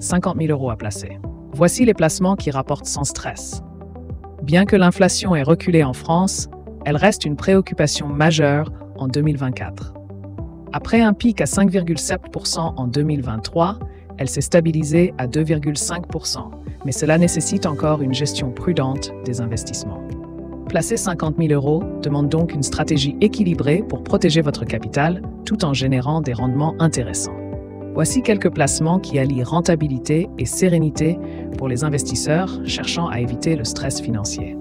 50 000 € à placer. Voici les placements qui rapportent sans stress. Bien que l'inflation ait reculé en France, elle reste une préoccupation majeure en 2024. Après un pic à 5,7% en 2023, elle s'est stabilisée à 2,5%, mais cela nécessite encore une gestion prudente des investissements. Placer 50 000 € demande donc une stratégie équilibrée pour protéger votre capital tout en générant des rendements intéressants. Voici quelques placements qui allient rentabilité et sérénité pour les investisseurs cherchant à éviter le stress financier.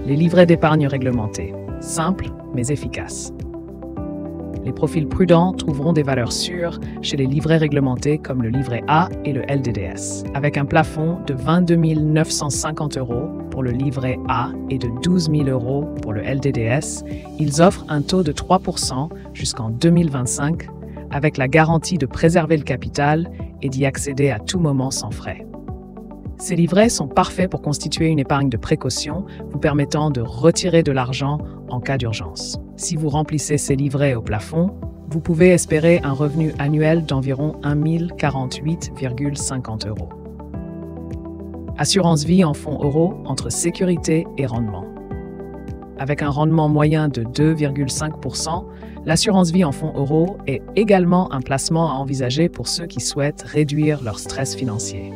Les livrets d'épargne réglementés, simples mais efficaces. Les profils prudents trouveront des valeurs sûres chez les livrets réglementés comme le livret A et le LDDS, avec un plafond de 22 950 € pour le livret A et de 12 000 € pour le LDDS. Ils offrent un taux de 3% jusqu'en 2025, avec la garantie de préserver le capital et d'y accéder à tout moment sans frais. Ces livrets sont parfaits pour constituer une épargne de précaution, vous permettant de retirer de l'argent en cas d'urgence. Si vous remplissez ces livrets au plafond, vous pouvez espérer un revenu annuel d'environ 1 048,50 €. Assurance vie en fonds euros entre sécurité et rendement. Avec un rendement moyen de 2,5%, l'assurance vie en fonds euros est également un placement à envisager pour ceux qui souhaitent réduire leur stress financier.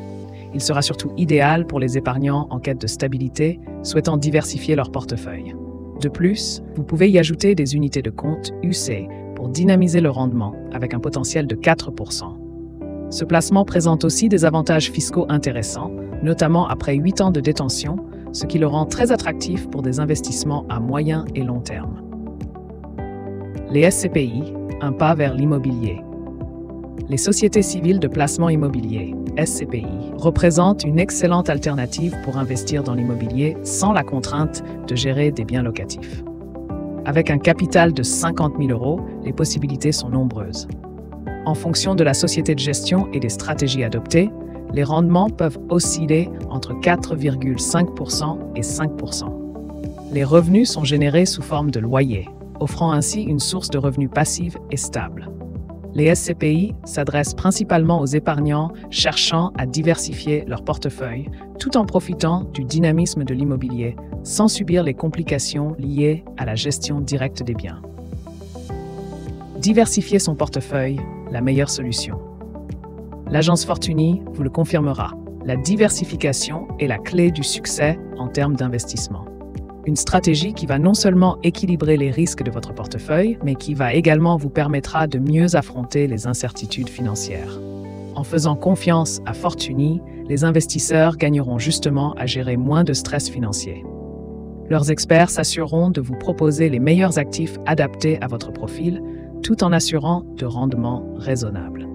Il sera surtout idéal pour les épargnants en quête de stabilité, souhaitant diversifier leur portefeuille. De plus, vous pouvez y ajouter des unités de compte UC pour dynamiser le rendement avec un potentiel de 4%. Ce placement présente aussi des avantages fiscaux intéressants, notamment après 8 ans de détention, ce qui le rend très attractif pour des investissements à moyen et long terme. Les SCPI, un pas vers l'immobilier. Les sociétés civiles de placement immobilier, SCPI, représentent une excellente alternative pour investir dans l'immobilier sans la contrainte de gérer des biens locatifs. Avec un capital de 50 000 €, les possibilités sont nombreuses. En fonction de la société de gestion et des stratégies adoptées, les rendements peuvent osciller entre 4,5% et 5%. Les revenus sont générés sous forme de loyer, offrant ainsi une source de revenus passive et stable. Les SCPI s'adressent principalement aux épargnants cherchant à diversifier leur portefeuille, tout en profitant du dynamisme de l'immobilier, sans subir les complications liées à la gestion directe des biens. Diversifier son portefeuille, la meilleure solution. L'agence Fortuny vous le confirmera. La diversification est la clé du succès en termes d'investissement. Une stratégie qui va non seulement équilibrer les risques de votre portefeuille, mais qui va également vous permettra de mieux affronter les incertitudes financières. En faisant confiance à Fortuny, les investisseurs gagneront justement à gérer moins de stress financier. Leurs experts s'assureront de vous proposer les meilleurs actifs adaptés à votre profil, tout en assurant de rendements raisonnables.